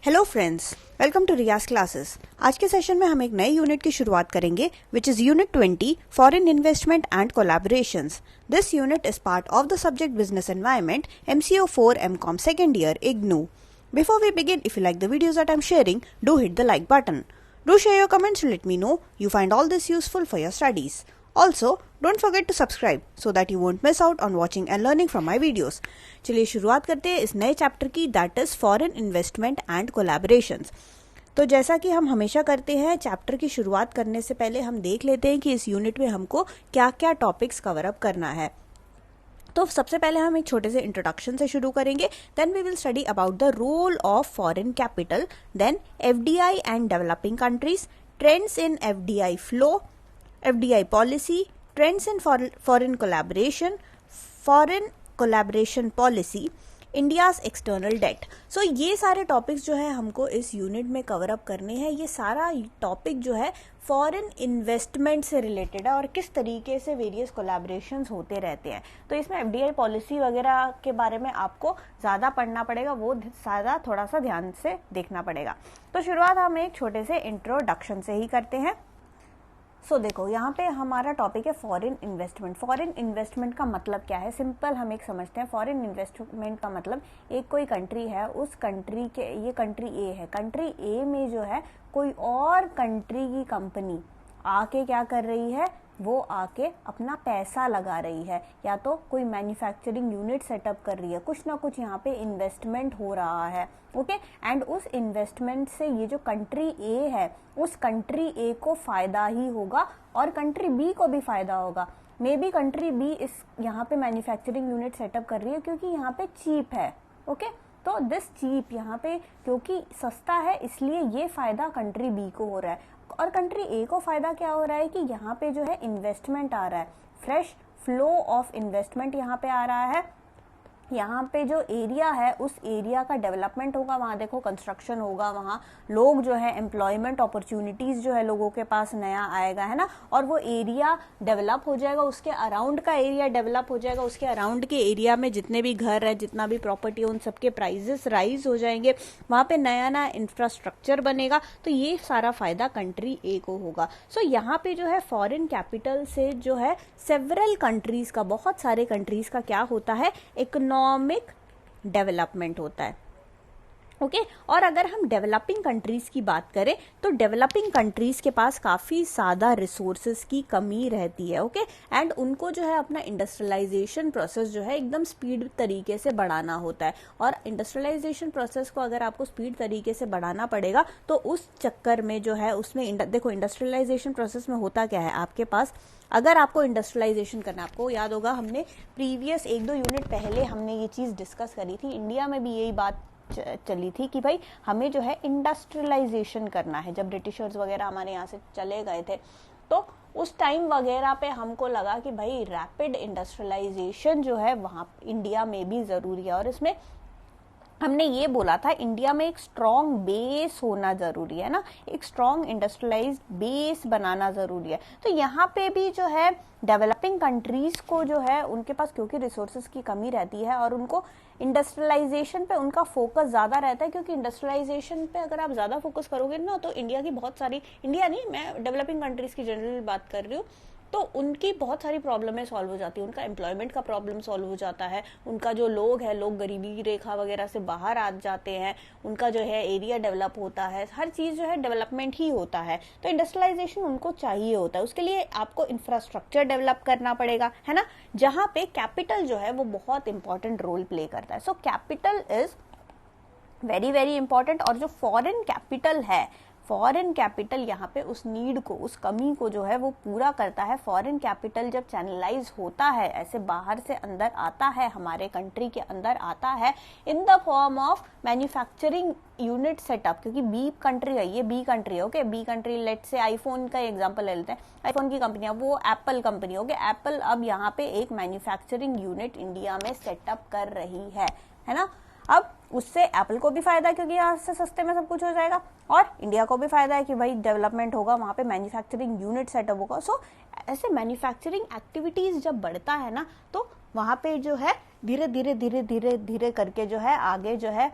Hello friends, welcome to Riyaz classes. आज के session में हम एक नए यूनिट की शुरुआत करेंगे which is unit 20 foreign investment and collaborations. This unit is part of the subject business environment MCO 4 MCOM second year IGNOU. Before we begin, if you like the videos that I'm sharing, do hit the like button. Do share your comments to let me know you find all this useful for your studies. Also, don't forget to subscribe so that you won't miss out on watching and learning from my videos. चलिए शुरुआत करते हैं इस नए chapter की, that is foreign investment and collaborations. तो जैसा कि हम हमेशा करते हैं, चैप्टर की शुरुआत करने से पहले हम देख लेते हैं कि इस यूनिट में हमको क्या क्या टॉपिक्स कवर अप करना है। तो सबसे पहले हम एक छोटे से इंट्रोडक्शन से शुरू करेंगे, then we will study about the role of foreign capital, then FDI and developing countries, trends in FDI flow, FDI policy, trends in foreign collaboration policy, India's external debt. So ये सारे topics जो है हमको इस unit में cover up करने हैं। ये सारा टॉपिक जो है फॉरेन इन्वेस्टमेंट से रिलेटेड है और किस तरीके से वेरियस कोलैबोरेशंस होते रहते हैं। तो इसमें FDI पॉलिसी वगैरह के बारे में आपको ज़्यादा पढ़ना पड़ेगा, वो ज़्यादा थोड़ा सा ध्यान से देखना पड़ेगा। तो शुरुआत हम एक छोटे से इंट्रोडक्शन से ही करते हैं। देखो यहाँ पे हमारा टॉपिक है फॉरेन इन्वेस्टमेंट। फॉरेन इन्वेस्टमेंट का मतलब क्या है? सिंपल हम एक समझते हैं। फॉरेन इन्वेस्टमेंट का मतलब एक कोई कंट्री है, उस कंट्री के, ये कंट्री ए है, कंट्री ए में जो है कोई और कंट्री की कंपनी आके क्या कर रही है, वो आके अपना पैसा लगा रही है, या तो कोई मैन्युफैक्चरिंग यूनिट सेटअप कर रही है, कुछ ना कुछ यहाँ पे इन्वेस्टमेंट हो रहा है। ओके, एंड उस इन्वेस्टमेंट से ये जो कंट्री ए है, उस कंट्री ए को फायदा ही होगा और कंट्री बी को भी फायदा होगा। मे बी कंट्री बी इस यहाँ पे मैन्युफैक्चरिंग यूनिट सेटअप कर रही है क्योंकि यहाँ पे चीप है। ओके, तो दिस चीप यहाँ पे क्योंकि सस्ता है, इसलिए ये फायदा कंट्री बी को हो रहा है। और कंट्री ए को फायदा क्या हो रहा है कि यहाँ पे जो है इन्वेस्टमेंट आ रहा है, फ्रेश फ्लो ऑफ इन्वेस्टमेंट यहाँ पे आ रहा है। यहाँ पे जो एरिया है उस एरिया का डेवलपमेंट होगा, वहाँ देखो कंस्ट्रक्शन होगा, वहाँ लोग जो है एम्प्लॉयमेंट अपॉर्चुनिटीज जो है लोगों के पास नया आएगा, है ना, और वो एरिया डेवलप हो जाएगा, उसके अराउंड का एरिया डेवलप हो जाएगा, उसके अराउंड के एरिया में जितने भी घर है, जितना भी प्रॉपर्टी है, उन सबके प्राइजेस राइज हो जाएंगे, वहाँ पे नया नया इंफ्रास्ट्रक्चर बनेगा। तो ये सारा फायदा कंट्री ए को होगा। यहाँ पे जो है फॉरेन कैपिटल से जो है सेवरल कंट्रीज का, बहुत सारे कंट्रीज का क्या होता है, इकोनॉमिक डेवलपमेंट होता है। ओके, और अगर हम डेवलपिंग कंट्रीज की बात करें तो डेवलपिंग कंट्रीज के पास काफ़ी ज़्यादा रिसोर्सेज की कमी रहती है। ओके, एंड उनको जो है अपना इंडस्ट्रियलाइजेशन प्रोसेस जो है एकदम स्पीड तरीके से बढ़ाना होता है। और इंडस्ट्रियलाइजेशन प्रोसेस को अगर आपको स्पीड तरीके से बढ़ाना पड़ेगा तो उस चक्कर में जो है उसमें देखो इंडस्ट्रियलाइजेशन प्रोसेस में होता क्या है, आपके पास अगर आपको इंडस्ट्रियलाइजेशन करना, आपको याद होगा हमने प्रीवियस 1-2 यूनिट पहले हमने ये चीज़ डिस्कस करी थी, इंडिया में भी यही बात चली थी कि भाई हमें जो है इंडस्ट्रियलाइजेशन करना है। जब ब्रिटिशर्स वगैरह हमारे यहाँ से चले गए थे तो उस टाइम वगैरह पे हमको लगा कि भाई रैपिड इंडस्ट्रियलाइजेशन जो है वहाँ इंडिया में भी ज़रूरी है। और इसमें हमने ये बोला था इंडिया में एक स्ट्रॉन्ग बेस होना जरूरी है ना, एक स्ट्रॉन्ग इंडस्ट्रियलाइज्ड बेस बनाना जरूरी है। तो यहाँ पे भी जो है डेवलपिंग कंट्रीज को जो है उनके पास क्योंकि रिसोर्सेज की कमी रहती है और उनको इंडस्ट्रियलाइजेशन पे उनका फोकस ज़्यादा रहता है, क्योंकि इंडस्ट्रियलाइजेशन पे अगर आप ज़्यादा फोकस करोगे ना तो इंडिया की बहुत सारी, इंडिया नहीं, मैं डेवलपिंग कंट्रीज की जनरल बात कर रही हूँ, तो उनकी बहुत सारी प्रॉब्लमें सॉल्व हो जाती है। उनका एम्प्लॉयमेंट का प्रॉब्लम सॉल्व हो जाता है, उनका जो लोग है, लोग गरीबी रेखा वगैरह से बाहर आ जाते हैं, उनका जो है एरिया डेवलप होता है, हर चीज़ जो है डेवलपमेंट ही होता है। तो इंडस्ट्रियलाइजेशन उनको चाहिए होता है, उसके लिए आपको इंफ्रास्ट्रक्चर डेवलप करना पड़ेगा, है ना, जहाँ पे कैपिटल जो है वो बहुत इंपॉर्टेंट रोल प्ले करता है। So capital is very very important. और जो फॉरेन कैपिटल है, फॉरेन कैपिटल यहाँ पे उस नीड को, उस कमी को जो है वो पूरा करता है। फॉरेन कैपिटल जब चैनलाइज होता है, ऐसे बाहर से अंदर आता है, हमारे कंट्री के अंदर आता है in the form of manufacturing unit setup, क्योंकि बी कंट्री है, ये बी कंट्री है। ओके, बी कंट्री, लेट से आईफोन का एग्जांपल ले लेते हैं, आईफोन की कंपनी है, वो एप्पल कंपनी। ओके, एप्पल अब यहाँ पे एक मैन्युफैक्चरिंग यूनिट इंडिया में सेटअप कर रही है ना। अब उससे एप्पल को भी फायदा है क्योंकि यहाँ से सस्ते में सब कुछ हो जाएगा, और इंडिया को भी फायदा है कि भाई डेवलपमेंट होगा, वहाँ पे मैन्युफैक्चरिंग यूनिट सेटअप होगा। सो ऐसे मैन्युफैक्चरिंग एक्टिविटीज जब बढ़ता है ना तो वहाँ पे जो है धीरे धीरे धीरे धीरे धीरे करके जो है आगे जो है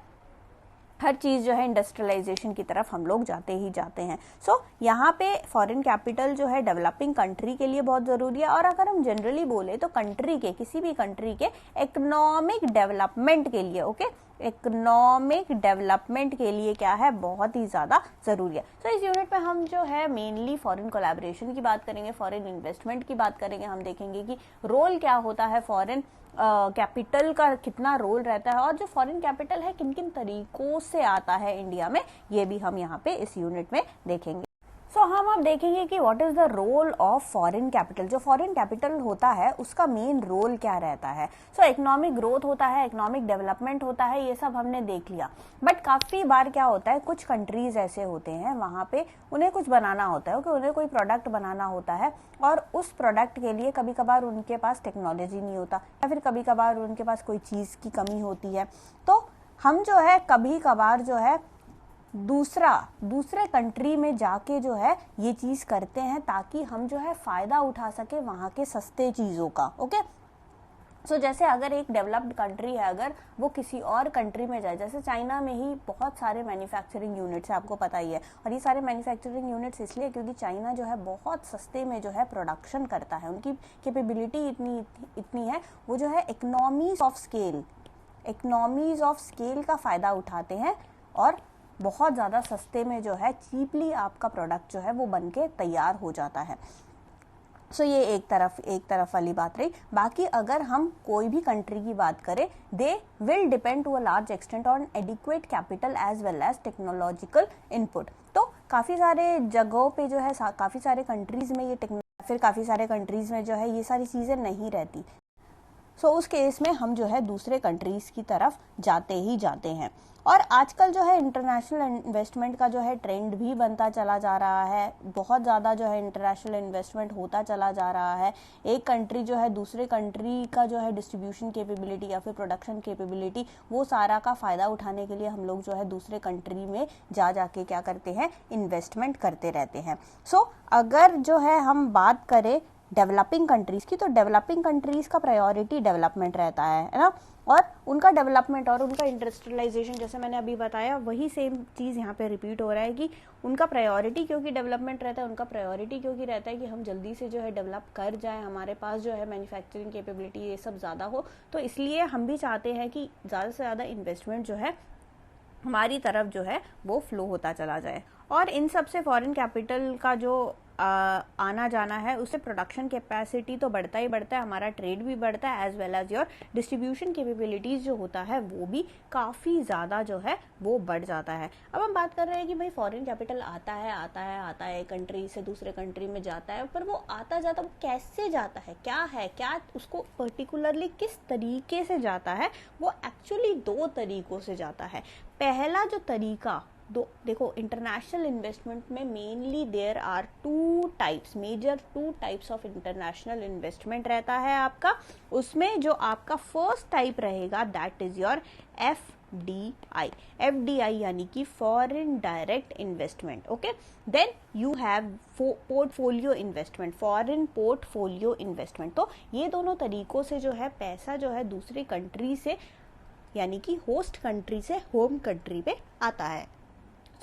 हर चीज़ जो है इंडस्ट्रियलाइजेशन की तरफ हम लोग जाते ही जाते हैं। सो यहाँ पे फॉरेन कैपिटल जो है डेवलपिंग कंट्री के लिए बहुत ज़रूरी है। और अगर हम जनरली बोले तो कंट्री के, किसी भी कंट्री के इकोनॉमिक डेवलपमेंट के लिए, ओके, इकोनॉमिक डेवलपमेंट के लिए क्या है, बहुत ही ज़्यादा ज़रूरी है। तो इस यूनिट में हम जो है मेनली फॉरेन कोलैबोरेशन की बात करेंगे, फॉरेन इन्वेस्टमेंट की बात करेंगे। हम देखेंगे कि रोल क्या होता है, फॉरेन कैपिटल का कितना रोल रहता है, और जो फॉरेन कैपिटल है किन किन तरीकों से आता है इंडिया में, ये भी हम यहाँ पे इस यूनिट में देखेंगे। सो हम अब देखेंगे कि what is the role of foreign capital. जो फॉरेन कैपिटल होता है उसका मेन रोल क्या रहता है। सो इकोनॉमिक ग्रोथ होता है, इकोनॉमिक डेवलपमेंट होता है, ये सब हमने देख लिया। बट काफ़ी बार क्या होता है, कुछ कंट्रीज ऐसे होते हैं वहाँ पे उन्हें कुछ बनाना होता है, उन्हें कोई प्रोडक्ट बनाना होता है, और उस प्रोडक्ट के लिए कभी कभार उनके पास टेक्नोलॉजी नहीं होता, या फिर कभी कभार उनके पास कोई चीज़ की कमी होती है। तो हम जो है कभी कभार जो है दूसरे कंट्री में जाके जो है ये चीज़ करते हैं, ताकि हम जो है फ़ायदा उठा सके वहाँ के सस्ते चीज़ों का। ओके, सो जैसे अगर एक डेवलप्ड कंट्री है, अगर वो किसी और कंट्री में जाए, जैसे चाइना में ही बहुत सारे मैन्युफैक्चरिंग यूनिट्स है, आपको पता ही है। और ये सारे मैन्युफैक्चरिंग यूनिट्स इसलिए क्योंकि चाइना जो है बहुत सस्ते में जो है प्रोडक्शन करता है, उनकी कैपेबिलिटी इतनी है, वो जो है इकोनॉमीज ऑफ स्केल का फ़ायदा उठाते हैं, और बहुत ज़्यादा सस्ते में जो है चीपली आपका प्रोडक्ट जो है वो बन के तैयार हो जाता है। सो ये एक तरफ वाली बात रही। बाकी अगर हम कोई भी कंट्री की बात करें, they will depend to a large extent on adequate capital as well as technological input. तो काफ़ी सारे जगहों पे जो है, काफ़ी सारे कंट्रीज़ में फिर काफ़ी सारे कंट्रीज़ में जो है ये सारी चीज़ें नहीं रहती। सो उस केस में हम जो है दूसरे कंट्रीज़ की तरफ जाते ही जाते हैं। और आजकल जो है इंटरनेशनल इन्वेस्टमेंट का जो है ट्रेंड भी बनता चला जा रहा है, बहुत ज़्यादा जो है इंटरनेशनल इन्वेस्टमेंट होता चला जा रहा है। एक कंट्री जो है दूसरे कंट्री का जो है डिस्ट्रीब्यूशन कैपेबिलिटी या फिर प्रोडक्शन कैपेबिलिटी, वो सारा का फ़ायदा उठाने के लिए हम लोग जो है दूसरे कंट्री में जाके क्या करते हैं, इन्वेस्टमेंट करते रहते हैं। सो अगर जो है हम बात करें डेवलपिंग कंट्रीज़ की, तो डेवलपिंग कंट्रीज़ का प्रायोरिटी डेवलपमेंट रहता है ना, और उनका डेवलपमेंट और उनका इंडस्ट्रियलाइजेशन, जैसे मैंने अभी बताया, वही सेम चीज़ यहाँ पे रिपीट हो रहा है कि उनका प्रायोरिटी क्योंकि डेवलपमेंट रहता है, उनका प्रायोरिटी क्योंकि रहता है कि हम जल्दी से जो है डेवलप कर जाएं, हमारे पास जो है मैन्युफैक्चरिंग कैपेबिलिटी ये सब ज़्यादा हो। तो इसलिए हम भी चाहते हैं कि ज़्यादा से ज़्यादा इन्वेस्टमेंट जो है हमारी तरफ जो है वो फ्लो होता चला जाए। और इन सब से फॉरेन कैपिटल का जो आना जाना है, उससे प्रोडक्शन कैपेसिटी तो बढ़ता ही बढ़ता है, हमारा ट्रेड भी बढ़ता है, as well as your distribution capabilities जो होता है वो भी काफ़ी ज़्यादा जो है वो बढ़ जाता है। अब हम बात कर रहे हैं कि भाई फॉरेन कैपिटल आता है कंट्री से दूसरे कंट्री में जाता है, पर वो आता जाता वो कैसे जाता है, क्या उसको पर्टिकुलरली किस तरीके से जाता है, वो एक्चुअली 2 तरीकों से जाता है। पहला जो तरीका, देखो इंटरनेशनल इन्वेस्टमेंट में mainly there are major two types of international investment रहता है आपका। उसमें जो आपका फर्स्ट टाइप रहेगा दैट इज योर FDI यानी कि foreign direct investment. Okay, then you have portfolio investment, foreign portfolio investment. तो ये दोनों तरीकों से जो है पैसा जो है दूसरी कंट्री से यानी कि होस्ट कंट्री से होम कंट्री पे आता है।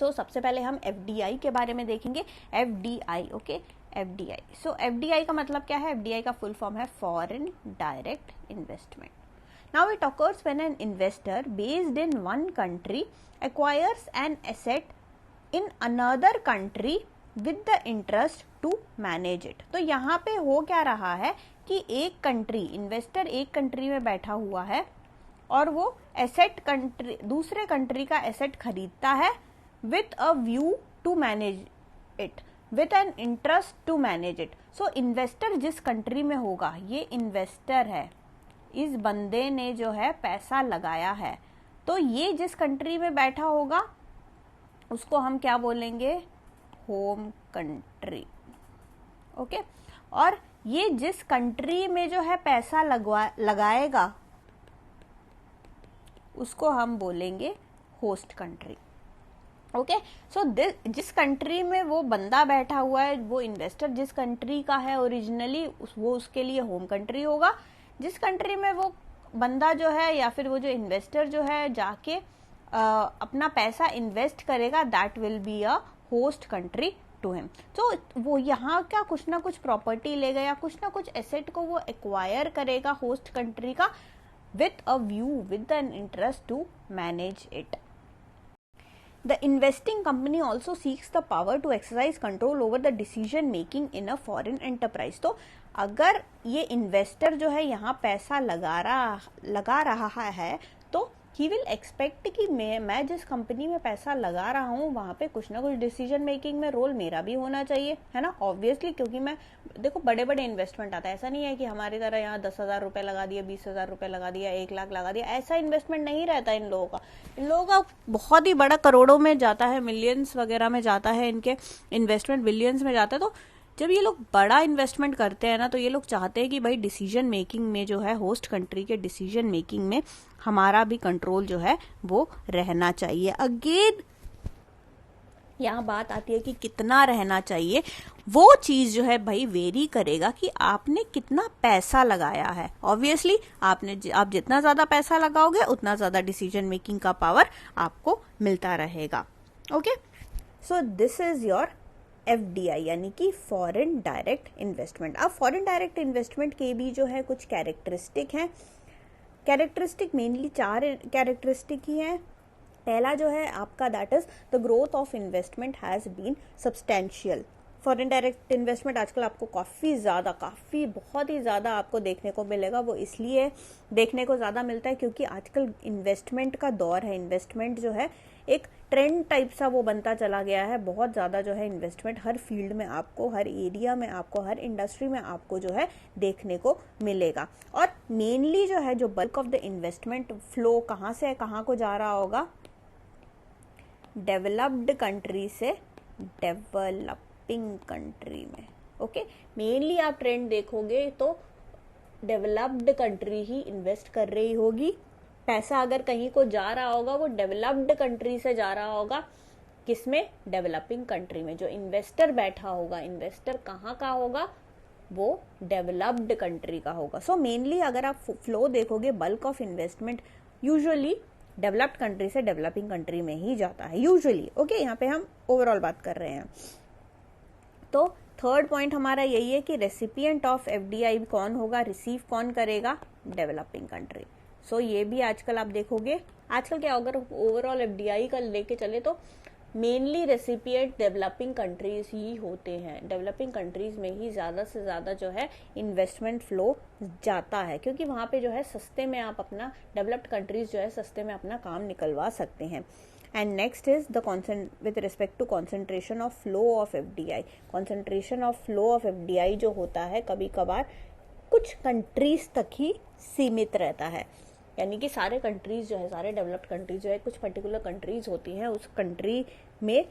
सो सबसे पहले हम FDI के बारे में देखेंगे। FDI, okay, FDI। सो FDI का मतलब क्या है? FDI का फुल फॉर्म है foreign direct investment. Now it occurs when an investor based in one country acquires an asset in another country with the interest to manage it। तो यहाँ पे हो क्या रहा है कि एक कंट्री, इन्वेस्टर एक कंट्री में बैठा हुआ है और वो एसेट दूसरे कंट्री का एसेट खरीदता है with a view to manage it, with an interest to manage it। So investor जिस कंट्री में होगा, ये इन्वेस्टर है, इस बंदे ने जो है पैसा लगाया है, तो ये जिस कंट्री में बैठा होगा उसको हम क्या बोलेंगे? Home country. ओके, और ये जिस कंट्री में जो है पैसा लगाएगा उसको हम बोलेंगे होस्ट कंट्री। ओके, सो जिस कंट्री में वो बंदा बैठा हुआ है, वो इन्वेस्टर जिस कंट्री का है ओरिजिनली, वो उसके लिए होम कंट्री होगा। जिस कंट्री में वो बंदा जो है या फिर वो जो इन्वेस्टर जो है जाके अपना पैसा इन्वेस्ट करेगा, that will be a host country to him. तो वो यहाँ क्या कुछ ना कुछ प्रॉपर्टी लेगा या कुछ ना कुछ एसेट को वो एक्वायर करेगा होस्ट कंट्री का, with a view, with an interest to manage it. The investing company also seeks the power to exercise control over the decision making in a foreign enterprise. तो अगर ये investor जो है यहाँ पैसा लगा रहा है तो ही विल एक्सपेक्ट कि मैं जिस कंपनी में पैसा लगा रहा हूँ वहाँ पे कुछ ना कुछ डिसीजन मेकिंग में रोल मेरा भी होना चाहिए, है ना, ऑब्वियसली। क्योंकि मैं देखो बड़े बड़े इन्वेस्टमेंट आता है, ऐसा नहीं है कि हमारी तरह यहाँ 10,000 रुपये लगा दिया, 20,000 रुपये लगा दिया, 1 लाख लगा दिया, ऐसा इन्वेस्टमेंट नहीं रहता इन लोगों का। इन लोगों का बहुत ही बड़ा करोड़ों में जाता है, मिलियंस वगैरह में जाता है, इनके इन्वेस्टमेंट बिलियंस में जाता है। तो जब ये लोग बड़ा इन्वेस्टमेंट करते हैं ना तो ये लोग चाहते हैं कि भाई डिसीजन मेकिंग में जो है, होस्ट कंट्री के डिसीजन मेकिंग में हमारा भी कंट्रोल जो है वो रहना चाहिए। अगेन यहाँ बात आती है कि कितना रहना चाहिए, वो चीज जो है भाई वेरी करेगा कि आपने कितना पैसा लगाया है। ऑब्वियसली आप जितना ज्यादा पैसा लगाओगे उतना ज्यादा डिसीजन मेकिंग का पावर आपको मिलता रहेगा। Okay, so this is your FDI यानी कि फॉरेन डायरेक्ट इन्वेस्टमेंट। अब फॉरेन डायरेक्ट इन्वेस्टमेंट के भी जो है कुछ कैरेक्टरिस्टिक हैं। कैरेक्टरिस्टिक मेनली 4 कैरेक्टरिस्टिक ही हैं। पहला जो है आपका that is the growth of investment has been substantial. Foreign direct investment आजकल आपको बहुत ही ज़्यादा आपको देखने को मिलेगा। वो इसलिए देखने को ज़्यादा मिलता है क्योंकि आजकल इन्वेस्टमेंट का दौर है। इन्वेस्टमेंट जो है एक ट्रेंड टाइप सा वो बनता चला गया है। बहुत ज़्यादा जो है इन्वेस्टमेंट हर फील्ड में आपको, हर एरिया में आपको, हर इंडस्ट्री में आपको जो है देखने को मिलेगा। और मेनली जो है जो bulk of the investment flow कहाँ से कहाँ को जा रहा होगा, डेवलप्ड कंट्री से डेवलपिंग कंट्री में। ओके, मेनली आप ट्रेंड देखोगे तो डेवलप्ड कंट्री ही इन्वेस्ट कर रही होगी। पैसा अगर कहीं को जा रहा होगा वो डेवलप्ड कंट्री से जा रहा होगा, किसमें, डेवलपिंग कंट्री में। जो इन्वेस्टर बैठा होगा, इन्वेस्टर कहाँ का होगा, वो डेवलप्ड कंट्री का होगा। सो मेनली अगर आप फ्लो देखोगे bulk of investment usually developed country से डेवलपिंग कंट्री में ही जाता है यूजुअली। ओके, यहाँ पे हम ओवरऑल बात कर रहे हैं। तो थर्ड पॉइंट हमारा यही है कि रेसिपिएंट ऑफ FDI कौन होगा, रिसीव कौन करेगा, डेवलपिंग कंट्री। सो ये भी आजकल आप देखोगे, आजकल क्या अगर ओवरऑल FDI का लेके चले तो मेनली रेसिपिएंट डेवलपिंग कंट्रीज ही होते हैं। डेवलपिंग कंट्रीज में ही ज़्यादा से ज़्यादा जो है इन्वेस्टमेंट फ्लो जाता है, क्योंकि वहाँ पे जो है सस्ते में आप अपना, डेवलप्ड कंट्रीज जो है सस्ते में अपना काम निकलवा सकते हैं। And next is the with respect to concentration of flow of FDI। Concentration of flow of FDI जो होता है कभी कभार कुछ कंट्रीज तक ही सीमित रहता है, यानी कि सारे कंट्रीज जो है, सारे डेवलप्ड कंट्रीज जो है, कुछ पर्टिकुलर कंट्रीज होती हैं उस कंट्री में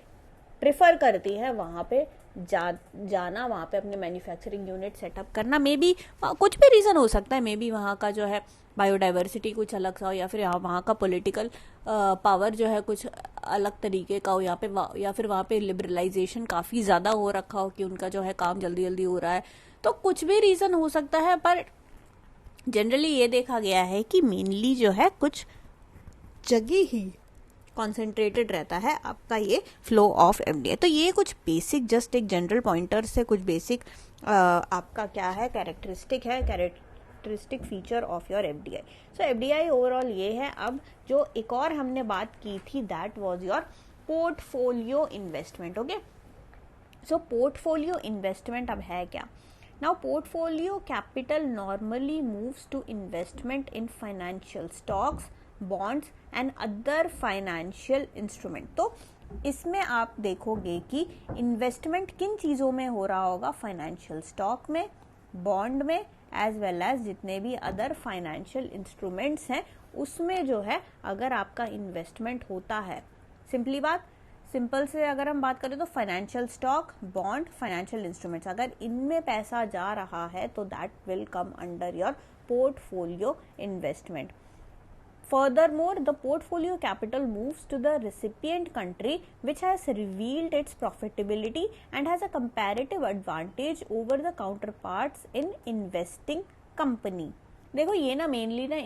प्रेफर करती है वहाँ पे जाना, वहाँ पे अपने मैन्युफैक्चरिंग यूनिट सेटअप करना। मे बी कुछ भी रीज़न हो सकता है, मे बी वहाँ का जो है बायोडाइवर्सिटी कुछ अलग सा हो, या फिर वहाँ का पॉलिटिकल पावर जो है कुछ अलग तरीके का हो, या फिर वहाँ पे लिबरलाइजेशन काफ़ी ज़्यादा हो रखा हो कि उनका जो है काम जल्दी जल्दी हो रहा है। तो कुछ भी रीज़न हो सकता है, पर जनरली ये देखा गया है कि मेनली जो है कुछ जगह ही कॉन्सेंट्रेटेड रहता है आपका ये फ्लो ऑफ FDI। तो ये कुछ बेसिक, जस्ट एक जनरल पॉइंटर से कुछ बेसिक आपका क्या है, characteristic feature of your FDI। So FDI overall ये है। अब जो एक और हमने बात की थी that was your portfolio investment. Okay, so portfolio investment अब है क्या। Now portfolio capital normally moves to investment in financial stocks, bonds and other financial instrument। तो इसमें आप देखोगे कि इन्वेस्टमेंट किन चीज़ों में हो रहा होगा, फाइनेंशियल स्टॉक में, बॉन्ड में, एज वेल एज जितने भी अदर फाइनेंशियल इंस्ट्रूमेंट्स हैं उसमें जो है अगर आपका इन्वेस्टमेंट होता है। सिंपल से अगर हम बात करें तो financial stock, bond, financial instruments, अगर इनमें पैसा जा रहा है तो that will come under your portfolio investment. Furthermore, the portfolio capital moves to the recipient country which has revealed its profitability and has a comparative advantage over the counterparts in investing company। देखो ये ना mainly ना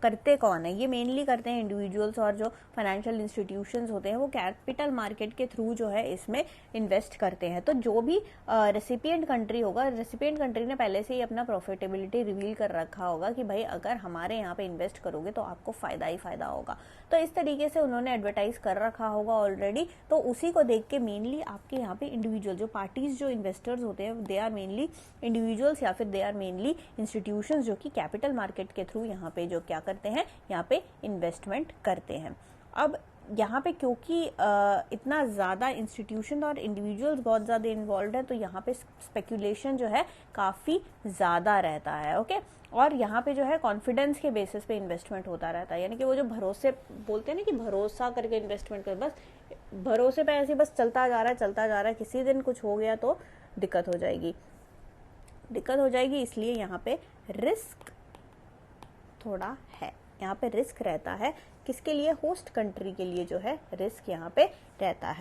करते कौन है, ये mainly करते हैं इंडिविजुअल्स और जो फाइनेंशियल इंस्टीट्यूशंस होते हैं वो कैपिटल मार्केट के थ्रू जो है इसमें इन्वेस्ट करते हैं। तो जो भी रेसिपिएंट कंट्री होगा, रेसिपिएंट कंट्री ने पहले से ही अपना प्रॉफिटेबिलिटी रिवील कर रखा होगा कि भाई अगर हमारे यहाँ पे इन्वेस्ट करोगे तो आपको फायदा ही फायदा होगा। तो इस तरीके से उन्होंने एडवर्टाइज कर रखा होगा ऑलरेडी। तो उसी को देख के मेनली आपके यहाँ पे इंडिविजुअल जो पार्टीज, जो इन्वेस्टर्स होते हैं, दे आर मेनली इंडिविजुअल्स या फिर दे आर मेनली इंस्टीट्यूशंस जो कि कैपिटल मार्केट के थ्रू यहाँ पे जो क्या करते हैं, यहाँ पे इन्वेस्टमेंट करते हैं। अब यहाँ पे क्योंकि इतना ज़्यादा इंस्टीट्यूशन और इंडिविजुअल्स बहुत ज़्यादा इन्वॉल्व है, तो यहाँ पे स्पेक्यूलेशन जो है काफ़ी ज़्यादा रहता है। ओके, और यहाँ पे जो है कॉन्फिडेंस के बेसिस पे इन्वेस्टमेंट होता रहता है, यानी कि वो जो भरोसे बोलते हैं ना कि भरोसा करके इन्वेस्टमेंट कर, बस भरोसे पे ऐसे बस चलता जा रहा है, किसी दिन कुछ हो गया तो दिक्कत हो जाएगी। इसलिए यहाँ पे रिस्क थोड़ा है, यहाँ पे रिस्क रहता है। किसके लिए? होस्ट कंट्री के लिए जो है रिस्क यहाँ पे रहता है।